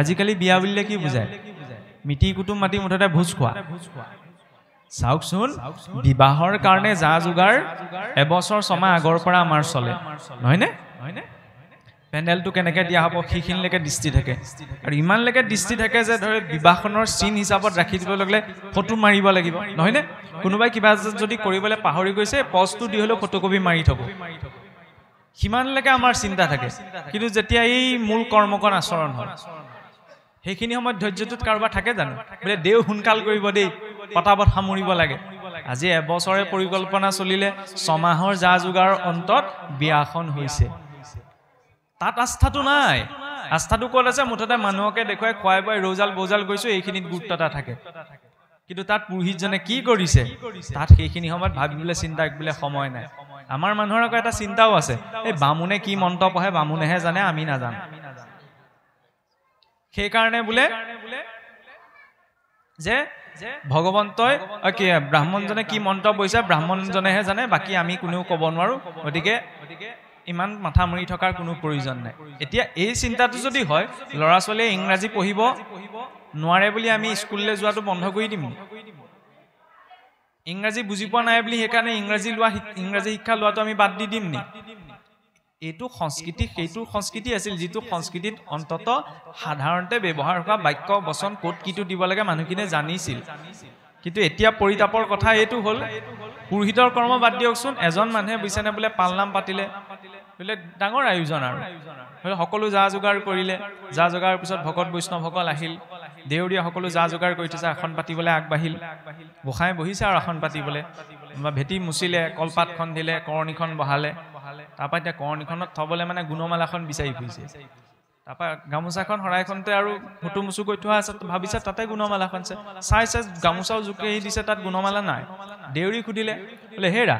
আজিকালি বিয়া বুলিলে কি বুজায় মিতি কুটুম মাতি মুঠতে ভোজ খোৱা চাওকচোন বিবাহৰ কাৰণে যা যোগাৰ এবছৰ ছমাহ আগৰ পৰা আমাৰ চলে নহয়নে পেণ্ডেলটো কেনেকৈ দিয়া হ'ব সেইখিনিলৈকে দৃষ্টি থাকে আৰু ইমানলৈকে দৃষ্টি থাকে যে ধৰে বিবাহখনৰ চিন হিচাপত ৰাখি দিব লাগিলে ফটো মাৰিব লাগিব নহয়নে কোনোবাই কিবা যদি কৰিবলৈ পাহৰি গৈছে পজটো দি হ'লেও ফটোকপি মাৰি থ'ব সিমানলৈকে আমাৰ চিন্তা থাকে কিন্তু যেতিয়া এই মূল কৰ্মকণ আচৰণ হয় সেইখিনি সময়ত ধৈৰ্যটোত কাৰোবাৰ থাকে জানো বোলে দেও সোনকাল কৰিব দেই পটাপট সামৰিব লাগে আজি এবছৰে পৰিকল্পনা চলিলে ছমাহৰ যা যোগাৰ অন্তত বিয়াখন হৈছে তাত আস্থাটো নাই আস্থাটো ক'ত আছে মুঠতে মানুহকে দেখুৱাই খুৱাই বুৱাই ৰৌজাল বৌজাল গৈছো এইখিনিত গুৰুত্ব এটা থাকে কিন্তু তাত পুৰোহিতজনে কি কৰিছে তাত সেইখিনি সময়ত ভাবিবলৈ চিন্তা কৰিবলৈ সময় নাই আমাৰ মানুহৰ আকৌ এটা চিন্তাও আছে এই বামুণে কি মন্ত্ৰ পঢ়ে বামুণেহে জানে আমি নাজানো সেইকাৰণে বোলে যে ভগৱন্তই কি ব্ৰাহ্মণজনে কি মন্ত্ৰ পঢ়িছে ব্ৰাহ্মণজনেহে জানে বাকী আমি কোনেও ক'ব নোৱাৰো গতিকে ইমান মাথা মাৰি থকাৰ কোনো প্ৰয়োজন নাই এতিয়া এই চিন্তাটো যদি হয় ল'ৰা ছোৱালীয়ে ইংৰাজী পঢ়িব নোৱাৰে বুলি আমি স্কুললৈ যোৱাটো বন্ধ কৰি দিম ইংৰাজী বুজি পোৱা নাই বুলি সেইকাৰণে ইংৰাজী শিক্ষা লোৱাটো আমি বাদ দি দিম নি এইটো সংস্কৃতি সেইটো সংস্কৃতি আছিল যিটো সংস্কৃতিত অন্তত সাধাৰণতে ব্যৱহাৰ হোৱা বাক্য বচন ক'ত কিটো দিব লাগে মানুহখিনিয়ে জানিছিল কিন্তু এতিয়া পৰিতাপৰ কথা এইটো হ'ল পুৰোহিতৰ কৰ্ম বাদ দিয়কচোন এজন মানুহে বুজিছেনে বোলে পালনাম পাতিলে বোলে ডাঙৰ আয়োজন আৰু সকলো যা যোগাৰ কৰিলে যা যোগাৰ পিছত ভকত বৈষ্ণৱসকল আহিল দেউৰীয়া সকলো যা যোগাৰ কৰি থৈছে আসন পাতিবলৈ আগবাঢ়িল গোসাঁই বহিছে আৰু আসন পাতিবলৈ ভেটি মুচিলে কলপাতখন দিলে কৰণীখন বহালে তাৰপৰা এতিয়া কৰণীখনত থবলৈ মানে গুণমালাখন বিচাৰি ফুৰিছে তাৰপৰা গামোচাখন শৰাইখনতে আৰু ফটো মুচু কৰি থোৱা আছে ভাবিছে তাতে গুণমালাখন চাইছে গামোচাও জোকে দিছে তাত গুণমালা নাই দেউৰী সুধিলে বোলে হেৰা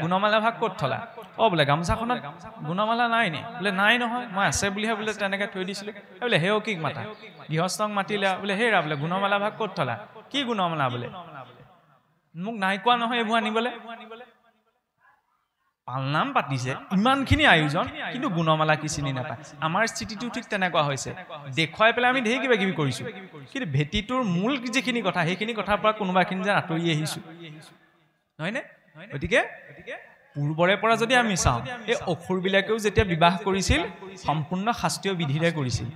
গুণমালা ভাগ ক'ত থলা বোলে গামোচাখনত গুণমালা নাই নি বোলে নাই নহয় মই আছে বুলিহে বোলে তেনেকৈ থৈ দিছিলোঁ বোলে হেও কি মাতা গৃহস্থক মাতিলে বোলে হেৰা বোলে গুণমালা ভাগ ক'ত থলা কি গুণমালা বোলে মোক নাই কোৱা নহয় এইবোৰ আনিবলৈ পালনাম পাতিছে ইমানখিনি আয়োজন কিন্তু গুণমালা কি চিনি নাপায় আমাৰ স্থিতিটো ঠিক তেনেকুৱা হৈছে দেখুৱাই পেলাই আমি ঢেৰ কিবা কিবি কৰিছোঁ কিন্তু ভেটিটোৰ মূল যিখিনি কথা সেইখিনি কথাৰ পৰা কোনোবাখিনি যেন আঁতৰি আহিছোঁ নহয়নে গতিকে পূৰ্বৰে পৰা যদি আমি চাওঁ এই অসুৰবিলাকেও যেতিয়া বিবাহ কৰিছিল সম্পূৰ্ণ শাস্ত্ৰীয় বিধিৰে কৰিছিল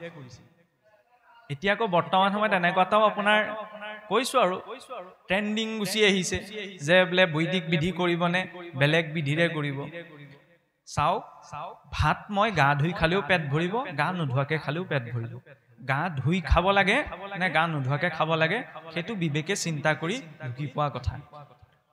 এতিয়া আকৌ বৰ্তমান সময়ত এনেকুৱাটাও আপোনাৰ কৈছো আৰু ট্ৰেন্ডিং গুচি আহিছে যে বোলে বৈদিক বিধি কৰিবনে বেলেগ বিধিৰে কৰিব চাওক ভাত মই গা ধুই খালেও পেট ভৰিব গা নোধোৱাকে খালেও পেট ভৰিব গা ধুই খাব লাগে নে গা নোধোৱাকে খাব লাগে সেইটো বিবেকে চিন্তা কৰি ঢুকি পোৱা কথা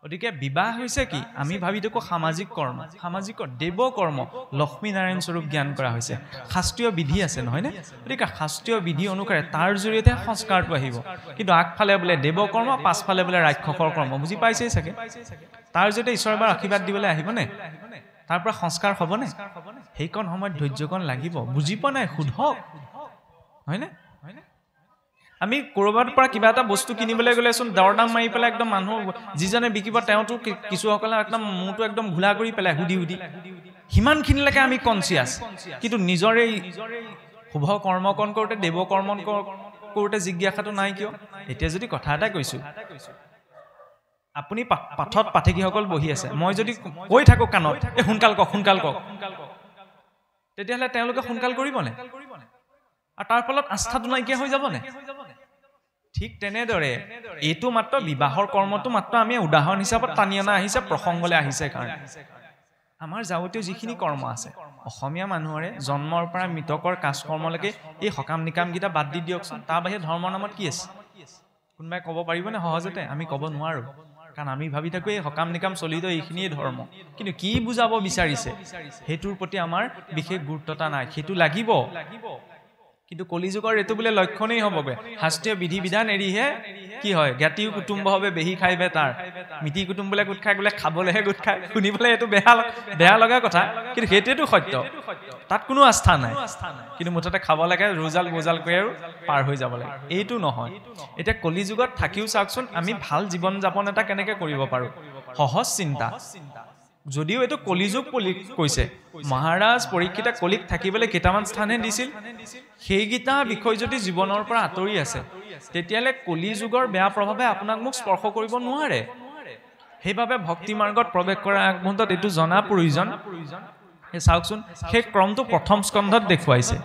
গতিকে বিবাহ হৈছে কি আমি ভাবি থাকো সামাজিক কৰ্ম সামাজিক দেৱ কৰ্ম লক্ষ্মী নাৰায়ণ স্বৰূপ জ্ঞান কৰা হৈছে শাস্ত্ৰীয় বিধি আছে নহয়নে গতিকে শাস্ত্ৰীয় বিধি অনুসাৰে তাৰ জৰিয়তে সংস্কাৰটো আহিব কিন্তু আগফালে বোলে দেৱ কৰ্ম পাছফালে বোলে ৰাক্ষসৰ কৰ্ম বুজি পাইছেই চাগে তাৰ জৰিয়তে ঈশ্বৰৰ আশীৰ্বাদ দিবলৈ আহিবনে তাৰ পৰা সংস্কাৰ হ'বনে সেইকণ সময়ত ধৈৰ্যকণ লাগিব বুজি পোৱা নাই সোধক হয়নে আমি কৰবাৰ পৰা কিবা এটা বস্তু কিনিবলৈ গ'লেচোন দৰদাম মাৰি পেলাই একদম মানুহ যিজনে বিকিব তেওঁতো কিছুসকলে একদম মূৰটো একদম ঘোলা কৰি পেলাই সুধি সিমানখিনিলৈকে আমি কনচিয়াছ কিন্তু নিজৰে শুভ কৰ্মকণ কৰোঁতে দেৱ কৰ্ম কৰোঁতে জিজ্ঞাসাটো নাই কিয় এতিয়া যদি কথা এটা কৈছোঁ আপুনি পাঠত পাঠকীসকল বহি আছে মই যদি কৈ থাকোঁ কাণত এই সোনকাল কওক তেতিয়াহ'লে তেওঁলোকে সোনকাল কৰিবনে আৰু তাৰ ফলত আস্থাটো নাইকিয়া হৈ যাবনে ঠিক তেনেদৰে এইটো মাত্ৰ বিবাহৰ কৰ্মটো মাত্ৰ আমি উদাহৰণ হিচাপত টানি অনা আহিছে প্ৰসংগলৈ আহিছে কাৰণে আমাৰ যাৱতীয় যিখিনি কৰ্ম আছে অসমীয়া মানুহৰে জন্মৰ পৰা মৃতকৰ কাজ কৰ্মলৈকে এই সকাম নিকামকেইটা বাদ দি দিয়কচোন তাৰ বাহিৰে ধৰ্মৰ নামত কি আছে কোনোবাই ক'ব পাৰিবনে সহজতে আমি ক'ব নোৱাৰোঁ কাৰণ আমি ভাবি থাকোঁ এই সকাম নিকাম চলিত এইখিনিয়ে ধৰ্ম কিন্তু কি বুজাব বিচাৰিছে সেইটোৰ প্ৰতি আমাৰ বিশেষ গুৰুত্বতা নাই সেইটো লাগিব কিন্তু কলিযুগৰ এইটো বোলে লক্ষণেই হ'বগৈ শাস্ত্ৰীয় বিধি বিধান এৰিহে কি হয় জ্ঞাতিও কুটুম্বভাৱে বেহি খাইবে তাৰ মিতি কুটুম্ব বোলে গোট খাই বোলে খাবলৈহে গোট খাই শুনিবলৈ এইটো বেয়া লগা কথা কিন্তু সেইটোৱেতো সত্য তাত কোনো আস্থা নাই কিন্তু মুঠতে খাব লাগে ৰোজাল বোজাল কৰি আৰু পাৰ হৈ যাব লাগে এইটো নহয় এতিয়া কলিযুগত থাকিও চাওকচোন আমি ভাল জীৱন যাপন এটা কেনেকৈ কৰিব পাৰোঁ সহজ চিন্তা যদিও এটো কলিযুগ কৈছে মহাৰাজ পৰীক্ষিতে কলিক থাকিবলৈ কেইটামান স্থানহে দিছিল সেইগিটা বিষয় যদি জীৱনৰ পৰা আঁতৰি আছে তেতিয়ালে কলিযুগৰ বেয়া প্ৰভাৱে আপোনাক মোক স্পৰ্শ কৰিব নোৱাৰে সেইভাবে ভক্তি মাৰ্গত প্ৰৱেশ কৰাৰ আগমুহূৰ্তত এটো জনা প্ৰয়োজন এই চাওকচোন সেই ক্ৰমটো প্ৰথম স্কন্ধত দেখুৱাইছে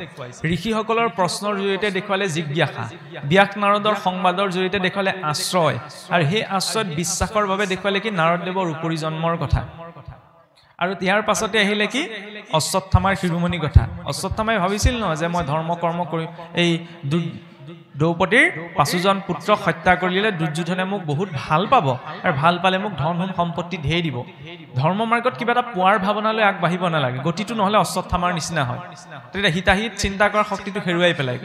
ঋষিসকলৰ প্ৰশ্নৰ জৰিয়তে দেখুৱালে জিজ্ঞাসা ব্যাস নাৰদৰ সংবাদৰ জৰিয়তে দেখুৱালে আশ্ৰয় আৰু সেই আশ্ৰয়ত বিশ্বাসৰ বাবে দেখুৱালে কি নাৰদদেৱৰ উপৰি জন্মৰ কথা আৰু ইয়াৰ পাছতে আহিলে কি অশ্বত্থামাৰ শিৰোমণি কথা অশ্বত্থামাই ভাবিছিল ন যে মই ধৰ্ম কৰ্ম কৰি এই দ্ৰৌপদীৰ ৫জন পুত্ৰক হত্যা কৰিলে দুৰ্যোধনে মোক বহুত ভাল পাব আৰু ভাল পালে মোক ধন সম্পত্তি ধেই দিব ধৰ্ম মাৰ্গত কিবা এটা পোৱাৰ ভাৱনালৈ আগবাঢ়িব নালাগে গতিটো নহলে অশ্বত্থামাৰ নিচিনা হয় তেতিয়া হিতাহিত চিন্তা কৰাৰ শক্তিটো হেৰুৱাই পেলাই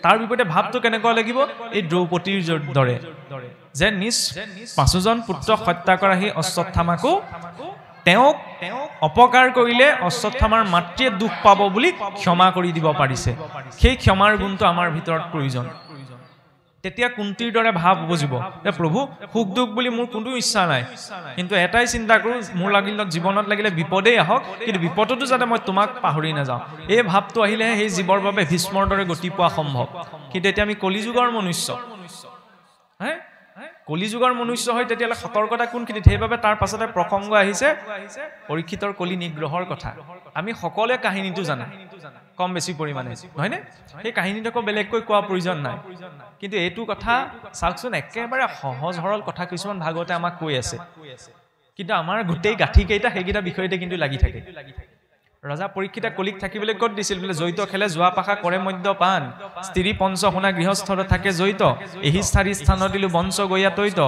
তাৰ বিপৰীতে ভাৱটো কেনেকুৱা লাগিব এই দ্ৰৌপদীৰ দৰে যে নিজ ৫জন পুত্ৰক হত্যা কৰা সেই অশ্বত্থামাকো তেওঁক অপকাৰ কৰিলে অশ্বত্থামাৰ মাতৃয়ে দুখ পাব বুলি ক্ষমা কৰি দিব পাৰিছে সেই ক্ষমাৰ গুণটো আমাৰ ভিতৰত প্ৰয়োজন তেতিয়া কুন্তিৰ দৰে ভাৱ বুজিব যে প্ৰভু সুখ দুখ বুলি মোৰ কোনো ইচ্ছা নাই কিন্তু এটাই চিন্তা কৰো মোৰ লাগিল জীৱনত লাগিলে বিপদেই আহক কিন্তু বিপদতো যাতে মই তোমাক পাহৰি নাযাওঁ এই ভাৱটো আহিলে সেই জীৱৰ বাবে ভীষ্মৰ দৰে গতি পোৱা সম্ভৱ কিন্তু এতিয়া আমি কলিযুগৰ মনুষ্য কলিযুগৰ মনুষ্য হয় তেতিয়ালে সতৰ্কতা কোনখিনি সেইভাবে তাৰ পাছতে প্ৰসংগ আহিছে পৰীক্ষিতৰ কলি নিগ্ৰহৰ কথা আমি সকলোৱে কাহিনীটো জানা কম বেছি পৰিমাণে হয়নে সেই কাহিনীটো বেলেগকৈ কোৱা প্ৰয়োজন নাই কিন্তু এইটো কথা চাওকচোন একেবাৰে সহজ সৰল কথা কিছুমান ভাগতে আমাক কৈ আছে কিন্তু আমাৰ গোটেই গাঠি কেইটা সেইকেইটা বিষয়তে কিন্তু লাগি থাকে ৰজা পৰীক্ষিতে কলিক থাকিবলৈ কত দিছিল বলে জয়িত খেলে যোৱা পাখা কৰে মদ্যপান স্ত্ৰী পঞ্চহোনা গৃহস্থৰ থাকে জয়িত এহি স্থাৰী স্থান দিলু বংশ গয়া তৈত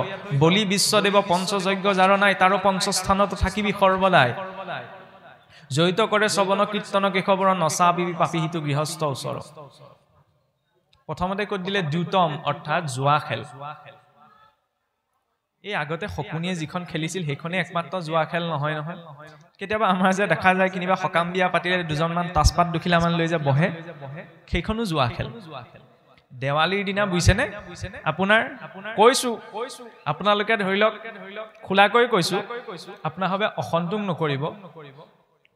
বলি বিশ্বদেৱ পঞ্চযজ্ঞ যাৰ নাই তাৰ পঞ্চস্থানত থাকিবি সৰ্বদাই জয়িত কৰে শ্ৰৱণ কীৰ্তন কেশৱৰ নচাবি পাপী হিতু গৃহস্থ ওচৰ প্ৰথমতে কত দিলে দ্যুতম অৰ্থাৎ জুৱা খেল এই আগতে শকুনিয়ে যিখন খেলিছিল সেইখনে একমাত্ৰ জুৱা খেল নহয় নহয় কেতিয়াবা আমাৰ যে দেখা যায় কিনিবা হকাম বিয়া পাতিলে দুজনমান তাসপাত দুখিলা মান লৈ যে বহে সেইখনো জুৱা খেল দেৱালীৰ দিনা বুইছেনে আপোনাৰ কৈছো আপোনালোকে ধৰি লওক খোলাকৈ কৈছো আপোনাৰ হবে অসন্তোষ নকৰিব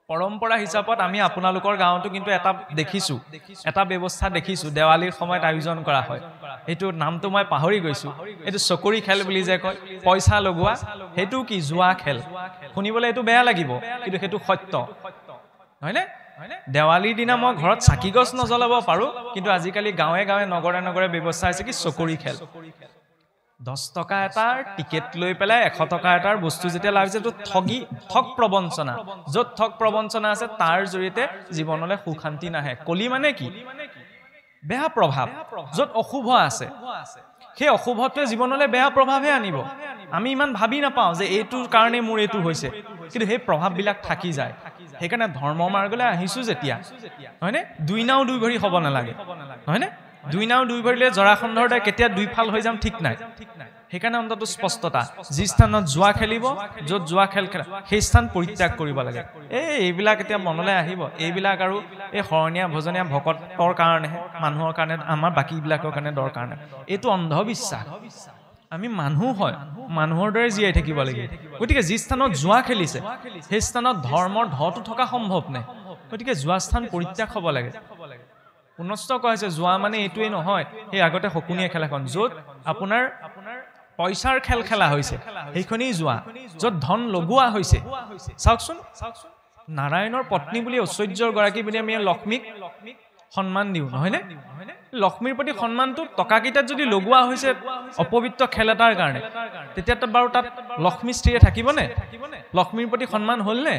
পৰম্পৰা হিচাপত আমি আপোনালোকৰ গাঁৱতো কিন্তু এটা দেখিছো এটা ব্যৱস্থা দেখিছো দেৱালীৰ সময়ত আয়োজন কৰা হয় এটো নামটো মই পাহৰি গৈছো এটো চকৰি খেল বুলি যে কয় পইচা লগোৱা হেতু কি জুৱা খেল শুনিবলৈ এটো বেয়া লাগিব কিন্তু হেতু সত্য হয়নে দেৱালীৰ দিনা মই ঘৰত চাকি গছ নজ্বলাব পাৰো কিন্তু আজিকালি গাঁৱে গাঁৱে নগৰে নগৰে ব্যৱস্থা আছে কি চকৰি খেল 10 টকা এটাৰ টিকেট লৈ পেলাই 100 টকা এটাৰ বস্তু যেতিয়া লাগিছে তো ঠগ প্ৰবঞ্চনা যত ঠগ প্ৰবঞ্চনা আছে তাৰ জৰিয়তে জীৱনলৈ সুখ শান্তি নাহে কলি মানে কি বেয়া প্ৰভাৱ যত অশুভ আছে সেই অশুভটোৱে জীৱনলৈ বেয়া প্ৰভাৱহে আনিব আমি ইমান ভাবি নাপাওঁ যে এইটোৰ কাৰণে মোৰ এইটো হৈছে কিন্তু সেই প্ৰভাৱবিলাক থাকি যায় সেইকাৰণে ধৰ্ম মাৰ্গলৈ আহিছো যেতিয়া হয়নে দুই নাও দুই ভৰি হ'ব নালাগে হয়নে দুই নাও দুই ভৰিলে জৰাখণ্ডৰ দৰে কেতিয়া দুই ফাল হৈ যাম ঠিক নাই সেইকাৰণে অন্তত স্পষ্টতা যি স্থানত জুৱা খেলিব য'ত জুৱা খেল খেলা সেই স্থান পৰিত্যাগ কৰিব লাগে এইবিলাক এতিয়া মনলৈ আহিব এইবিলাক আৰু এই শৰণীয়া ভজনীয়া ভকতৰ কাৰণে মানুহৰ কাৰণে আমাৰ বাকীবিলাকৰ কাৰণে দৰকাৰ নাই এইটো অন্ধবিশ্বাস আমি মানুহ হয় মানুহৰ দৰে জীয়াই থাকিব লাগে গতিকে যি স্থানত জুৱা খেলিছে সেই স্থানত ধৰ্মৰ ধটো থকা সম্ভৱ নাই গতিকে জুৱা স্থান পৰিত্যাগ হ'ব লাগে পুনশ্চ কৈছে জুৱা মানে এইটোৱে নহয় সেই আগতে শকুনিয়ে খেলাখন য'ত আপোনাৰ পইচাৰ খেল খেলা হৈছে সেইখনেই জুৱা য'ত ধন লগোৱা হৈছে চাওকচোন নাৰায়ণৰ পত্নী বুলি ঐশ্বৰ্যৰ গৰাকী বুলি আমি লক্ষ্মীক সন্মান দিওঁ নহয়নে লক্ষ্মীৰ প্ৰতি সন্মানটো টকাকিটাত যদি লগোৱা হৈছে অপবিত্ৰ খেল এটাৰ কাৰণে তেতিয়া বাৰু তাত লক্ষ্মী স্ত্ৰীয়ে থাকিবনে লক্ষ্মীৰ প্ৰতি সন্মান হ'লনে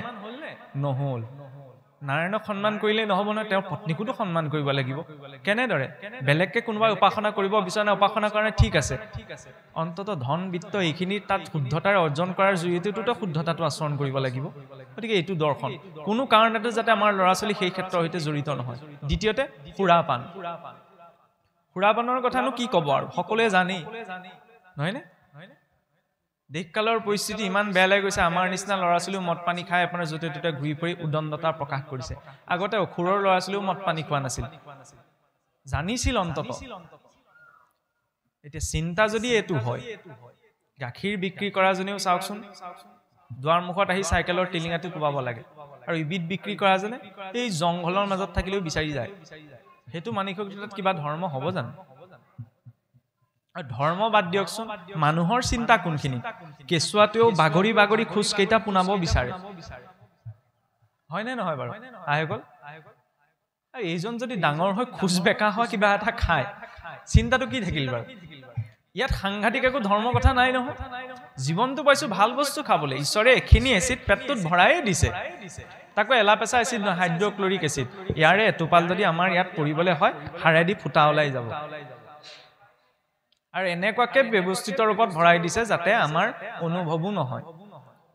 নহ'ল নাৰায়ণক সন্মান কৰিলে নহ'ব নহয় তেওঁৰ পত্নীকোতো সন্মান কৰিব লাগিব কেনেদৰে বেলেগকে কোনোবাই উপাসনা কৰিব বিচাৰে উপাসনা কাৰণে ঠিক আছে অন্তত ধন বিত্ত এইখিনি তাত শুদ্ধতাৰে অৰ্জন কৰাৰ জৰিয়তেতো শুদ্ধতাটো আচৰণ কৰিব লাগিব গতিকে এইটো দৰ্শন কোনো কাৰণতে যাতে আমাৰ ল'ৰা ছোৱালী সেই ক্ষেত্ৰৰ সৈতে জড়িত নহয় দ্বিতীয়তে সুৰাপানৰ কথানো কি ক'ব আৰু সকলোৱে জানেই নহয়নে দেশকালৰ পৰিস্থিতি ইমান বেয়া লাগি গৈছে আমাৰ নিচিনা ল'ৰা ছোৱালীও মদ পানী খাই আপোনাৰ য'তে ত'তে ঘূৰি ফুৰি উদণ্ডতা প্ৰকাশ কৰিছে আগতে অসুৰৰ ল'ৰা ছোৱালীও মদ পানী খোৱা নাছিল জানিছিল অন্তত এতিয়া চিন্তা যদি এইটো হয় গাখীৰ বিক্ৰী কৰা জনেও চাওকচোন দুৱাৰ মুখত আহি চাইকেলৰ টিলিঙাটো কোবাব লাগে আৰু ইবিধ বিক্ৰী কৰা যেনে এই জংঘলৰ মাজত থাকিলেও বিচাৰি যায় হেতু মানসিকতাত কিবা ধৰ্ম হ'ব জানো আৰু ধৰ্ম বাদ দিয়কচোন মানুহৰ চিন্তা কোনখিনি কেচুৱাটোও বাগৰি বাগৰি খোজ কেইটা পুনাব বিচাৰে হয় নে নহয় বাৰু আহে গল আৰু এইজন যদি ডাঙৰ হৈ খোজ বেকা হয় কিবা এটা খায় চিন্তাটো কি থাকিল বাৰু ইয়াত সাংঘাতিক একো ধৰ্ম কথা নাই নহয় জীৱনটো পাইছো ভাল বস্তু খাবলৈ ঈশ্বৰে এখিনি এচিড পেটটোত ভৰাই দিছে তাকো এলাপেচা এচিড নহয় হাইড্ৰক্লৰিক এচিড ইয়াৰে এটোপাল যদি আমাৰ ইয়াত পৰিবলৈ হয় হাড়েদি ফুটা ওলাই যাব আৰু এনেকুৱাকে ব্যৱস্থিত ৰূপত ভৰাই দিছে যাতে আমাৰ অনুভৱো নহয়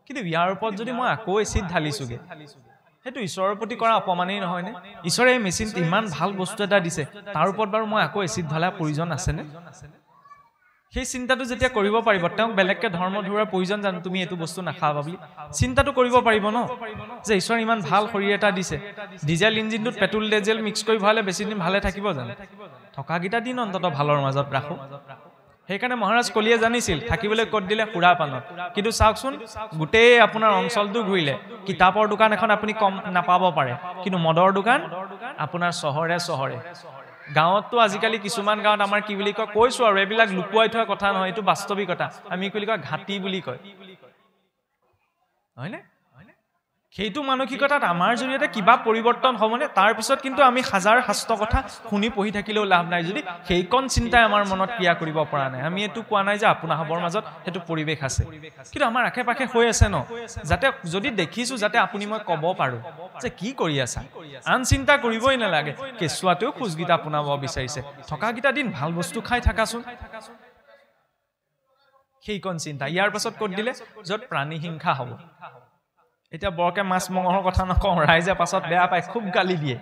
কিন্তু ইয়াৰ ওপৰত যদি মই আকৌ এচিড ঢালিছোগে হেতু ঈশ্বৰৰ প্ৰতি কৰা অপমানেই নহয় নে ঈশ্বৰে এই মেচিন ইমান ভাল বস্তু এটা দিছে তাৰ ওপৰত বাৰু মই আকৌ এচিড ঢালা প্ৰয়োজন আছে নে সেই চিন্তাটো যেতিয়া কৰিব পাৰিব তেওঁক বেলেগকে ধৰ্ম ধৰাৰ প্ৰয়োজন জানো তুমি এটো বস্তু নাখাবা বুলি চিন্তাটো কৰিব পাৰিব ন যে ঈশ্বৰ ইমান ভাল শৰীৰ এটা দিছে ডিজেল ইঞ্জিনটোত পেট্ৰল ডিজেল মিক্স কৰি ভালে বেছি দিন ভালে থাকিব জানো থকা গিটা দিন অন্তত ভালৰ মাজত ৰাখো সেইকাৰণে মহাৰাজ কলিয়ে জানিছিল থাকিবলৈ কত দিলে খুৰা পানত কিন্তু চাওকচোন গোটেই আপোনাৰ অঞ্চলটো ঘূৰিলে কিতাপৰ দোকান এখন আপুনি কম নাপাব পাৰে কিন্তু মদৰ দোকান আপোনাৰ চহৰে গাঁৱতটো আজিকালি কিছুমান গাঁৱত আমাৰ কি বুলি কয় কৈছো আৰু এইবিলাক লুকুৱাই থোৱা কথা নহয় এইটো বাস্তৱিকতা আমি কি বুলি কয় ঘাটি বুলি কয় হয়নে সেইটো মানসিকতাত আমাৰ জৰিয়তে কিবা পৰিৱৰ্তন হ'বনে তাৰ পিছত কিন্তু আমি হাজাৰ শাস্ত্ৰ কথা শুনি পঢ়ি থাকিলেও লাভ নাই যদি সেইকণ চিন্তাই আমাৰ মনত ক্ৰিয়া কৰিব পৰা নাই আমি এটো কোৱা নাই যে আপোনাহাবৰ মাজত হেতু পৰিবেশ আছে কিন্তু আমাৰ আখে পাখে হৈ আছে ন যাতে যদি দেখিছো যাতে আপুনি মই ক'ব পাৰো যে কি কৰি আছা আন চিন্তা কৰিবই নালাগে কেচুৱাতেও খুজগিটা পুনাব বিচাৰিছে থকা গিটা দিন ভাল বস্তু খাই থাকাচোন সেইকণ চিন্তা ইয়াৰ পাছত ক'ত দিলে যত প্ৰাণী হিংসা হ'ব এটা বৰকে মাছ মঙহৰ কথা নকওঁ ৰাইজে পাছত বেয়া পায় খুব গালি দিয়ে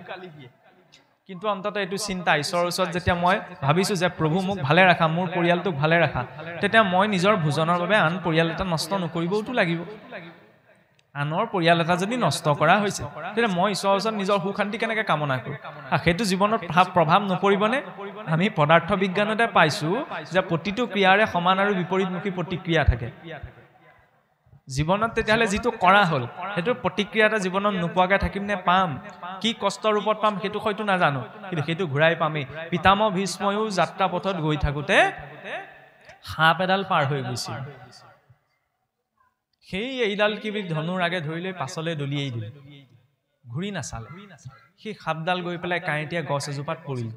কিন্তু অন্তত এটো চিন্তা ঈশ্বৰৰ ওচৰত যেতিয়া মই ভাবিছো যে প্ৰভু মোক ভালে ৰাখা মোৰ পৰিয়ালটোক ভালে ৰাখা তেতিয়া মই নিজৰ ভোজনৰ বাবে আন পৰিয়াল এটা নষ্ট নকৰিবওটো লাগিব আনৰ পৰিয়াল এটা যদি নষ্ট কৰা হৈছে তেতিয়া মই ঈশ্বৰৰ ওচৰত নিজৰ সুশান্তি কেনেকৈ কামনা কৰোঁ সেইটো জীৱনত প্ৰভাৱ নপৰিবনে আমি পদাৰ্থ বিজ্ঞানতে পাইছো যে প্ৰতিটো ক্ৰিয়াৰে সমান আৰু বিপৰীতমুখী প্ৰতিক্ৰিয়া থাকে জীৱনত তেতিয়াহলে যেটো কৰা হল হেতু প্ৰতিক্ৰিয়া এটা জীৱনত নোপোৱাকে থাকিম নে পাম কি কষ্ট ৰূপত পাম হেতু হয়তো নাজানো কিন্তু হেতু ঘূৰাই পামেই পিতামহ ভীষ্ময়ো যাত্ৰা পথত গৈ থাকোতে হাপ এডাল পাৰ হৈ গৈছিল সেই এইডাল কিবি ধনুৰ আগে ধৰিলৈ পাছলৈ দলিয়াই দিলে ঘূৰি নাচালে সেই সাপডাল গৈ পেলাই কাঁইটিয়া গছ এজোপাত পৰিল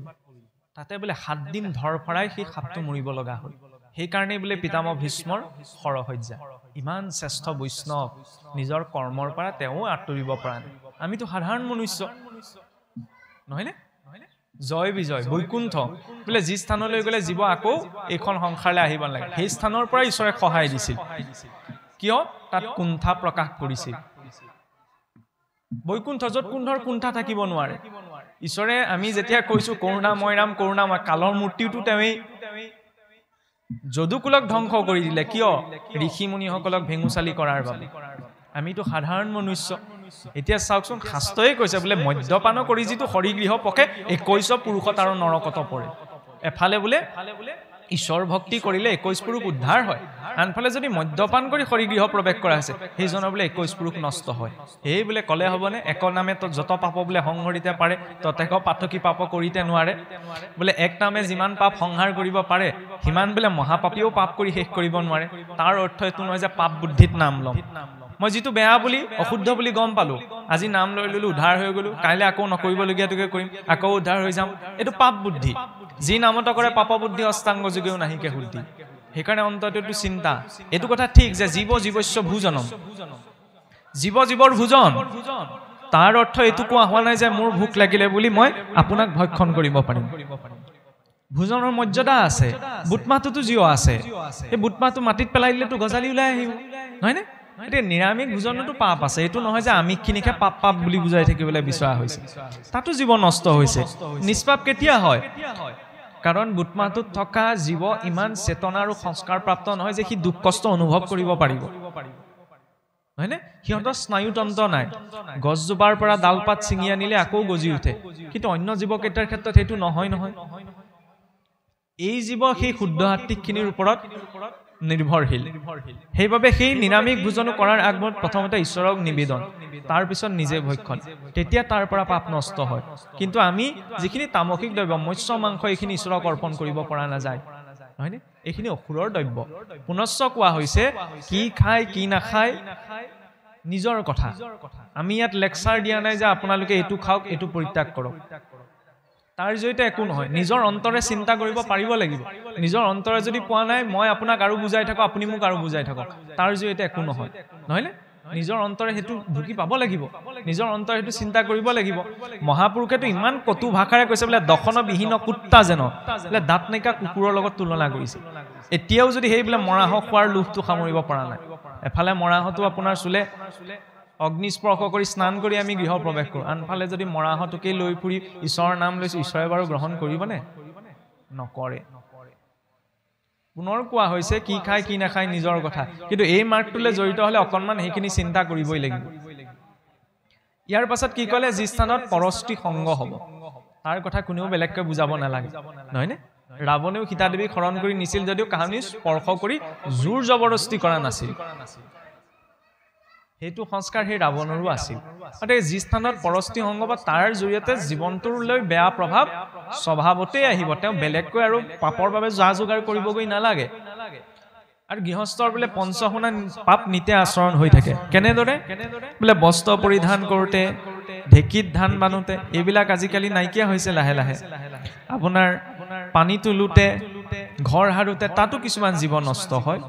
তাতে বোলে 7 দিন ধৰফৰাই সেই সাপটো মৰিব লগা হ'ল সেইকাৰণে বোলে পিতামহ ভীষ্মৰ সৰহজ্জা ইমান শ্ৰেষ্ঠ বৈষ্ণৱ নিজৰ কৰ্মৰ পৰা তেওঁ আঁতৰিব পৰা নাই আমিতো সাধাৰণ মনুষ্য নহয়নে জয় বিজয় বৈকুণ্ঠ বোলে যি স্থানলৈ গ'লে জীৱ আকৌ এইখন সংসাৰলৈ আহিব লাগে সেই স্থানৰ পৰা ঈশ্বৰে সহায় দিছিল কিয় তাত কুণ্ঠা প্ৰকাশ কৰিছিল বৈকুণ্ঠ যত কুণ্ঠৰ কুণ্ঠা থাকিব নোৱাৰে ঈশ্বৰে আমি যেতিয়া কৈছো কৰুণাময় ৰাম কৰুণাময় কালৰ মূৰ্তিটো তেৱেই যদুকুলক ধ্বংস কৰি দিলে কিয় ঋষি মুনিসকলক ভেঙুচালি কৰাৰ বাবে আমিতো সাধাৰণ মনুষ্য এতিয়া চাওকচোন শাস্ত্ৰই কৈছে বোলে মদ্যপান কৰি যিটো হৰিগৃহ পকে 21 পুৰুষত আৰু নৰকত পৰে এফালে বোলে ঈশ্বৰ ভক্তি কৰিলে 21 পুৰুষ উদ্ধাৰ হয় আনফালে যদি মদ্যপান কৰি হৰিগৃহ প্ৰৱেশ কৰা হৈছে সেইজনৰ বোলে 21 পুৰুষ নষ্ট হয় এই বোলে কলে হ'বনে এক নামে তো যত পাপ বোলে সংহৰিতে পাৰে ততেক পাতকি পাপ কৰিতে নোৱাৰে বোলে এক নামে যিমান পাপ সংহাৰ কৰিব পাৰে হিমান বোলে মহাপাপীও পাপ কৰি শেষ কৰিব নোৱাৰে তাৰ অৰ্থ এটো নহয় যে পাপ বুদ্ধিত নাম লম মই যেটো বেয়া বুলি অশুদ্ধ বুলি গম পালো আজি নাম লৈ ললো উদ্ধাৰ হৈ গলো কাইলে আকৌ নকৰিবলগীয়াটোকে কৰিম আকৌ উদ্ধাৰ হৈ যাম এটো পাপ বুদ্ধি যি নামত কৰে পাপ বুদ্ধি অষ্টাংগ যোগেও নাহিকে শুদ্ধি সেইকাৰণে অন্ততটো চিন্তা এটো কথা ঠিক যে জীৱ জীৱস্য ভোজনম জীৱ জীৱৰ ভোজন তাৰ অৰ্থ এটো কোৱা হোৱা নাই যে মোৰ ভোক লাগিলে বুলি মই আপোনাক ভক্ষণ কৰিব পাৰিম ভোজনৰ মৰ্যাদা আছে বুটমাহটো জিও আছে এই বুটমাহটো মাটিত পেলাই দিলেতো গজালি ওলাই আহিব নহয়নে এটা নিৰামিক ভোজনতো পাপ আছে এটো নহয় যে আমিখিনিকে পাপ পাপ বুলি বুজাই থাকিবলৈ বিচৰা হৈছে তাতো জীৱ নষ্ট হৈছে নিষ্পাপ কেতিয়া হয় কাৰণ বুটমাহটোত থকা জীৱ ইমান চেতনা আৰু সংস্কাৰ প্ৰাপ্ত নহয় যে সি দুখ কষ্ট অনুভৱ কৰিব পাৰিব হয়নে সিহঁতৰ স্নায়ুতন্ত্ৰ নাই গছজোপাৰ পৰা ডালপাত ছিঙি আনিলে আকৌ গজি উঠে কিন্তু অন্য জীৱকেইটাৰ ক্ষেত্ৰত হেতু নহয় এই জীৱ সেই শুদ্ধ আত্মিকখিনিৰ ওপৰত নিৰ্ভৰশীল সেইবাবে সেই নিৰামিষ ভোজনো কৰাৰ আগত প্ৰথমতে ঈশ্বৰক নিবেদন তাৰ পিছত নিজে ভক্ষণ তেতিয়া তাৰ পৰা পাপ নষ্ট হয় কিন্তু আমি যিখিনি তামসিক দ্ৰব্য মৎস্য মাংস এইখিনি ঈশ্বৰক অৰ্পণ কৰিব পৰা নাযায় হয়নে এইখিনি অসুৰৰ দ্ৰব্য পুনশ্চ কোৱা হৈছে কি খায় কি নাখায় নিজৰ কথা আমি ইয়াত লেকচাৰ দিয়া নাই যে আপোনালোকে এইটো খাওক এইটো পৰিত্যাগ কৰক তাৰ জৰিয়তে একো নহয় নিজৰ অন্তৰে চিন্তা কৰিব পাৰিব লাগিব নিজৰ অন্তৰে যদি পোৱা নাই মই আপোনাক আৰু বুজাই থাকো আপুনি মোক আৰু বুজাই থাকক তাৰ জৰিয়তে একো নহয় নহয়নে নিজৰ অন্তৰে হেতু ঢুকি পাব লাগিব নিজৰ অন্তৰে হেতু চিন্তা কৰিব লাগিব মহাপুৰুষেতো ইমান কটু ভাষাৰে কৈছে বলে দখন বিহীন কুত্তা যেন বলে দাঁত নাইকা কুকুৰৰ লগত তুলনা কৰিছে এতিয়াও যদি সেই বলে মৰাহ খোৱাৰ লোভটো সামৰিব পৰা নাই এফালে মৰাহটো আপোনাৰ চুলে অগ্নিস্পৰ্শ কৰি স্নান কৰি আমি গৃহ প্ৰৱেশ কৰো আনফালে যদি মৰাহটোকে লৈ ফুৰি ঈশ্বৰৰ নাম লৈছে ঈশ্বৰে বাৰু গ্ৰহণ কৰিবনে নকৰে পুনৰ কোৱা হৈছে কি খায় কি নাখায় নিজৰ কথা কিন্তু এই মাৰ্গটোলে জড়িত হলে অকনমান সেইখিনি চিন্তা কৰিবই লাগিব ইয়াৰ পাছত কি কলে যি স্থানত পৰস্তি সংগ হ'ব তাৰ কথা কোনেও বেলেগকৈ বুজাব নালাগে নহয়নে ৰাৱণেও সীতা দেৱীক হৰণ কৰি নিছিল যদিও কাহিনী স্পৰ্শ কৰি জোৰ জবৰদস্তি কৰা নাছিল হেতু সংস্কাৰ হে ৰাৱণৰো আছিল অতে যি স্থানত পৰস্তি সংগ বা তাৰ জৰিয়তে জীৱনটোলৈ বেয়া প্ৰভাৱ স্বভাৱতে আহিব তেওঁ বেলেগকৈ আৰু পাপৰ বাবে যা যোগাৰ কৰিবগৈ নালাগে আৰু গৃহস্থৰ বোলে পঞ্চশুনা পাপ নিতে আচৰণ হৈ থাকে কেনেদৰে বোলে বস্ত্ৰ পৰিধান কৰোতে ঢেকিত ধান বানোতে এইবিলাক আজিকালি নাইকিয়া হৈছে লাহে লাহে আপোনাৰ পানী তুলোতে ঘৰ হাৰুতে তাতো কিছুমান জীৱ নষ্ট হয়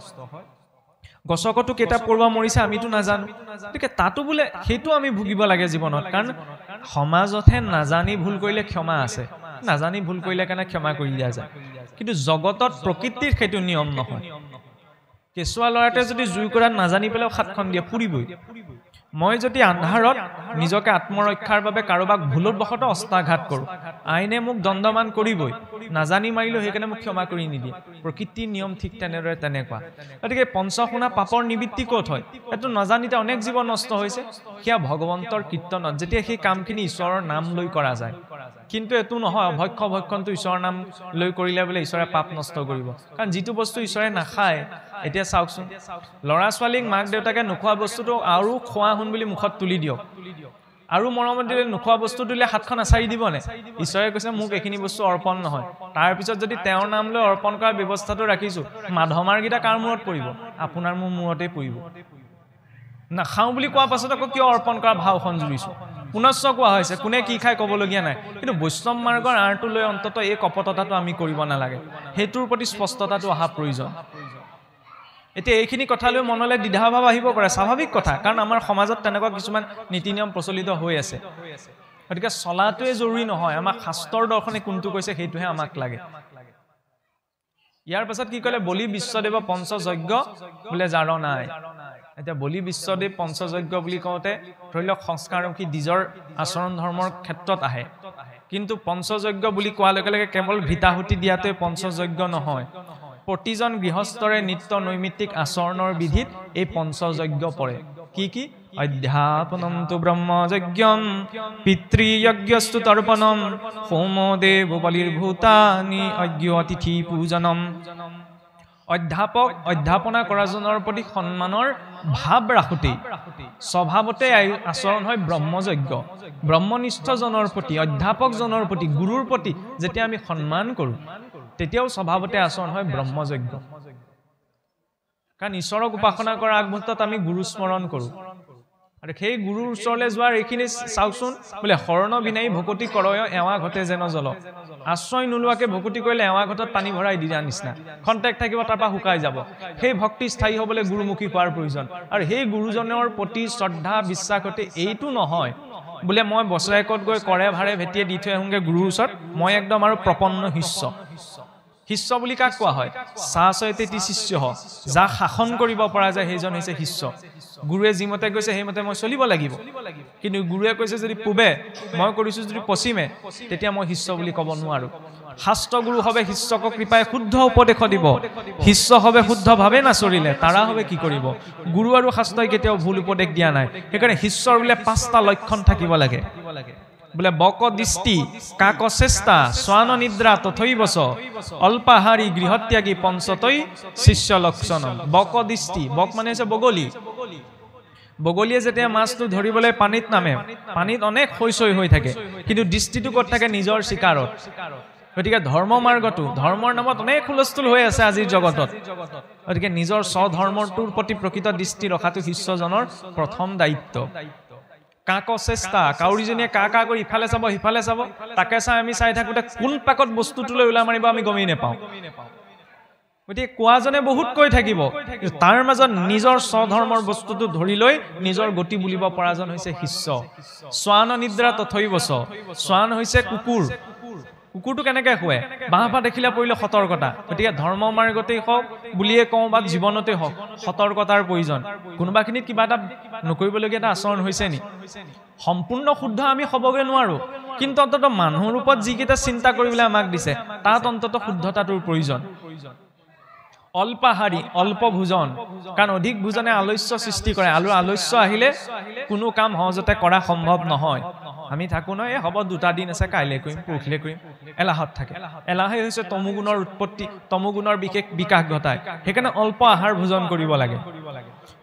গছকটো কেটা পৰৱা মৰিছে আমিতো নাজানো ঠিক তাতো বোলে হেতু আমি ভুগিব লাগে জীৱনত কাৰণ সমাজতহে নাজানি ভুল কৰিলে ক্ষমা আছে নাজানি ভুল কৰিলে কাৰণে ক্ষমা কৰি দিয়া যায় কিন্তু জগতত প্ৰকৃতিৰ হেতু নিয়ম নহয় কেঁচুৱা লৰাতে যদি জুই কৰা নাজানি পেলাও হাতখন দিয়ে পুৰিবই মই যদি আন্ধাৰত নিজকে আত্মৰক্ষাৰ বাবে কাৰোবাক ভুলত বহত অস্তাঘাত কৰো আইনে মোক দণ্ডমান কৰিবই নাজানি মাৰিলো সেইকাৰণে মোক ক্ষমা কৰি নিদিয়ে প্ৰকৃতিৰ নিয়ম ঠিক তেনেদৰে তেনেকুৱা গতিকে পঞ্চশুনা পাপৰ নিবৃত্তি ক'ত হয় এটো নাজানিতে অনেক জীৱ নষ্ট হৈছে কিয়া ভগৱন্তৰ কীৰ্তনত যেতিয়া সেই কামখিনি ঈশ্বৰৰ নাম লৈ কৰা যায় কিন্তু এটো নহয় ভক্ষণটো ঈশ্বৰৰ নাম লৈ কৰিলে বোলে ঈশ্বৰে পাপ নষ্ট কৰিব কাৰণ যিটো বস্তু ঈশ্বৰে নাখায় এতিয়া চাওকচোন লৰা ছোৱালীক মাক দেউতাকে নোখোৱা বস্তুটো আৰু খোৱা হুন বুলি মুখত তুলি দিয়ক আৰু মৰমত দিলে নোখোৱা বস্তু দিলে হাতখন আছাৰি দিবনে ঈশ্বৰে কৈছে মোক এইখিনি বস্তু অৰ্পণ নহয় তাৰ পিছত যদি তেওঁৰ নাম লৈ অৰ্পণ কৰাৰ ব্যৱস্থাটো ৰাখিছো মাধমাৰ গীতা কাৰ মূৰত পৰিব আপোনাৰ মোৰ মূৰতে পৰিব না খাও বুলি কোৱা পাছত আকৌ কিয় অৰ্পণ কৰা ভাওখন জুৰিছো পুনশ্চ কোৱা হৈছে কোনে কি খাই কবলগীয়া নাই কিন্তু বৈষ্ণৱ মাৰ্গৰ আৰটো লৈ অন্তত এই কপটতাটো আমি কৰিব নালাগে হেতুৰ প্ৰতি স্পষ্টতাটো অহা প্ৰয়োজন এতিয়া এইখিনি কথা লৈ মনলৈ দ্বিধাভাৱ আহিব পাৰে স্বাভাৱিক কথা কাৰণ আমাৰ সমাজত তেনেকুৱা কিছুমান নীতি নিয়ম প্ৰচলিত হৈ আছে গতিকে চলাটোৱে জৰুৰী নহয় আমাক শাস্ত্ৰৰ দৰ্শনে কোনটো কৈছে সেইটোহে আমাক লাগে ইয়াৰ পাছত কি কলে বলি বিশ্বদেৱ পঞ্চযজ্ঞ বোলে যাৰ নাই এতিয়া বলি বিশ্বদেৱ পঞ্চযজ্ঞ বুলি কওঁতে ধৰি লওক সংস্কাৰমুখী নিজৰ আচৰণ ধৰ্মৰ ক্ষেত্ৰত আহে কিন্তু পঞ্চযজ্ঞ বুলি কোৱাৰ লগে লগে কেৱল ঘৃতাহুতি দিয়াটোৱে পঞ্চযজ্ঞ নহয় প্ৰতিজন গৃহস্থৰে নিত্য নৈমিত্তিক আচৰণৰ বিধিত এই পঞ্চযজ্ঞ পৰে কি কি অধ্যাপনম তু ব্ৰহ্মযজ্ঞম পিতৃযজ্ঞস্তু তৰ্পণম হোম দেৱ বলিৰ্ভূতানি অজ্ঞ অতিথি পূজনম অধ্যাপনা কৰাজনৰ প্ৰতি সন্মানৰ ভাৱ ৰাখোতেই স্বভাৱতে আচৰণ হয় ব্ৰহ্মযজ্ঞ ব্ৰহ্মনিষ্ঠজনৰ প্ৰতি অধ্যাপকজনৰ প্ৰতি গুৰুৰ প্ৰতি যেতিয়া আমি সন্মান কৰো তেতিয়াও স্বভাৱতে আচৰণ হয় ব্ৰহ্মযজ্ঞ কাৰণ ঈশ্বৰক উপাসনা কৰাৰ আগমুহূৰ্তত আমি গুৰু স্মৰণ কৰো আৰু সেই গুৰুৰ ওচৰলৈ যোৱাৰ এইখিনি চাওকচোন বোলে শৰণ বিনাই ভকতি কৰয় এৱা ঘটে যেন জল আশ্ৰয় নোলোৱাকে ভকতি কৰিলে এৱা ঘটত পানী ভৰাই দিয়া নিচিনা কণ্টেক্ট থাকিব তাৰ পৰা শুকাই যাব সেই ভক্তি স্থায়ী হ'বলৈ গুৰুমুখী হোৱাৰ প্ৰয়োজন আৰু সেই গুৰুজনৰ প্ৰতি শ্ৰদ্ধা বিশ্বাসতে এইটো নহয় বোলে মই বছৰেকত গৈ কৰে ভাৰে ভেটিয়ে দি থৈ আহোঁগে গুৰুৰ ওচৰত মই একদম আৰু প্ৰপন্ন শিষ্য শিষ্য বুলি কাক কোৱা হয় সাচয়তেতি শিষ্য যা শাসন কৰিব পৰা যায় সেইজন হৈছে শিষ্য গুৰুৱে যিমতে কৈছে সেইমতে মই চলিব লাগিব কিন্তু গুৰুৱে কৈছে যদি পূবে মই কৰিছো যদি পশ্চিমে তেতিয়া মই শিষ্য বুলি ক'ব নোৱাৰো শাস্ত্ৰ গুৰু হবে শিষ্যক কৃপায় শুদ্ধ উপদেশ দিব শিষ্য হবে শুদ্ধভাৱে নাচৰিলে তাৰা হবে কি কৰিব গুৰু আৰু শাস্ত্ৰই কেতিয়াও ভুল উপদেশ দিয়া নাই সেইকাৰণে শিষ্যৰ বোলে 5টা লক্ষণ থাকিব লাগে বোলে বক দৃষ্টি কাক চেষ্টা শ্বান নিদ্ৰা তথৈবচ অল্পাহাৰী গৃহত্যাগী পঞ্চতৈ শিষ্য লক্ষণ বক দৃষ্টি বক মানে হৈছে বগলী বগলীয়ে যেতিয়া মাছটো ধৰিবলৈ পানীত নামে পানীত অনেক হৈচৈ হৈ থাকে কিন্তু দৃষ্টিটো ক'ত থাকে নিজৰ শিকাৰত গতিকে ধৰ্ম মাৰ্গটো ধৰ্মৰ নামত অনেক হুলস্থুল হৈ আছে আজিৰ জগতত গতিকে নিজৰ স্বধৰ্মটোৰ প্ৰতি প্ৰকৃত দৃষ্টি ৰখাটো শিষ্যজনৰ প্ৰথম দায়িত্ব কাক চেষ্টা কাউৰীজনীয়ে কা কা কৰি ইফালে চাব সিফালে চাব তাকে চাই আমি চাই থাকোঁতে কোন পাকত বস্তুটোলৈ ওলাই মাৰিব আমি গমেই নাপাওঁ গতিকে কোৱাজনে বহুত কৈ থাকিব তাৰ মাজত নিজৰ স্বধৰ্মৰ বস্তুটো ধৰি লৈ নিজৰ গতি বুলিব পৰাজন হৈছে শিষ্য শ্বান নিদ্ৰা তথৈবচ শ্বান হৈছে কুকুৰ কুকুৰটো কেনেকৈ শুৱে বাঁহপা দেখিলে পৰিলে সতৰ্কতা গতিকে ধৰ্ম মাৰ্গতেই হওক বুলিয়ে কওঁ বা জীৱনতেই হওক সতৰ্কতাৰ প্ৰয়োজন কোনোবাখিনিত কিবা এটা নকৰিবলগীয়া এটা আচৰণ হৈছে নি সম্পূৰ্ণ শুদ্ধ আমি হ'বগৈ নোৱাৰোঁ কিন্তু অন্ততঃ মানুহৰ ৰূপত যিকেইটা চিন্তা কৰিবলৈ আমাক দিছে তাত অন্ততঃ শুদ্ধতাটোৰ প্ৰয়োজন অল্পাহাৰী অল্প ভোজন কাৰণ অধিক ভোজনে আলস্য সৃষ্টি কৰে আৰু আলস্য আহিলে কোনো কাম সহজতে কৰা সম্ভৱ নহয় আমি থাকো নহয় হ'ব দুটা দিন আছে কাইলৈ কৰিম পৰহিলৈ কৰিম এলাহত থাকে এলাহে হৈছে তমোগুণৰ উৎপত্তি তমোগুণৰ বিশেষ বিকাশ ঘটায় সেইকাৰণে অল্প আহাৰ ভোজন কৰিব লাগে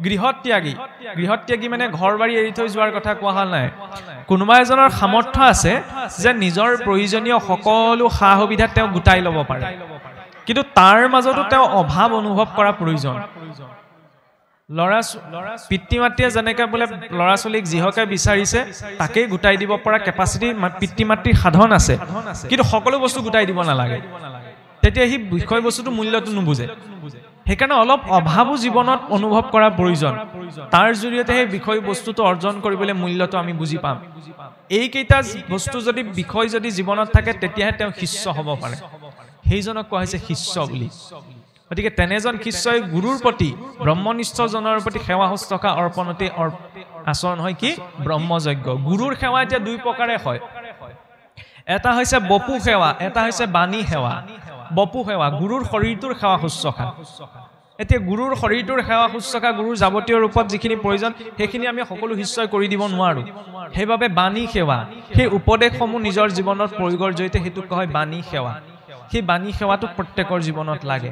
গৃহত্যাগী মানে ঘৰ বাৰী এৰি থৈ যোৱাৰ কথা কোৱা হোৱা নাই কোনোবা এজনৰ সামৰ্থ্য আছে যে নিজৰ প্ৰয়োজনীয় সকলো সা সুবিধা তেওঁ গোটাই ল'ব পাৰে কিন্তু তাৰ মাজতো তেওঁ অভাৱ অনুভৱ কৰা প্ৰয়োজন পিতৃ মাতৃয়ে যেনেকৈ বোলে ল'ৰা ছোৱালীক যিহকে বিচাৰিছে তাকেই গোটাই দিব পৰা কেপাচিটি পিতৃ মাতৃৰ সাধন আছে কিন্তু সকলো বস্তু গোটাই দিব নালাগে তেতিয়া সি বিষয় বস্তুটো মূল্যটো নুবুজে সেইকাৰণে অলপ অভাৱো জীৱনত অনুভৱ কৰা প্ৰয়োজন তাৰ জৰিয়তে সেই বিষয় বস্তুটো অৰ্জন কৰিবলৈ মূল্যটো আমি বুজি পাম এইকেইটা বস্তু যদি বিষয় যদি জীৱনত থাকে তেতিয়াহে তেওঁ শিষ্য হ'ব পাৰে সেইজনক কোৱা হৈছে শিষ্য বুলি গতিকে তেনেজন শিষ্যই গুৰুৰ প্ৰতি ব্ৰহ্মনিষ্ঠজনৰ প্ৰতি সেৱা শুশ্ৰূষা অৰ্পণতে আচৰণ হয় কি ব্ৰহ্মযজ্ঞ গুৰুৰ সেৱা এতিয়া দুই প্ৰকাৰে হয় এটা হৈছে বপু সেৱা এটা হৈছে বাণী সেৱা বপু সেৱা গুৰুৰ শৰীৰটোৰ সেৱা শুশ্ৰূষা এতিয়া গুৰুৰ শৰীৰটোৰ সেৱা শুশ্ৰূষা গুৰুৰ যাৱতীয় ৰূপত যিখিনি প্ৰয়োজন সেইখিনি আমি সকলো শিষ্যই কৰি দিব নোৱাৰোঁ সেইবাবে বাণী সেৱা সেই উপদেশসমূহ নিজৰ জীৱনত প্ৰয়োগৰ জৰিয়তে সেইটোক কোৱা হয় বাণী সেৱা সেই বাণী সেৱাটো প্ৰত্যেকৰ জীৱনত লাগে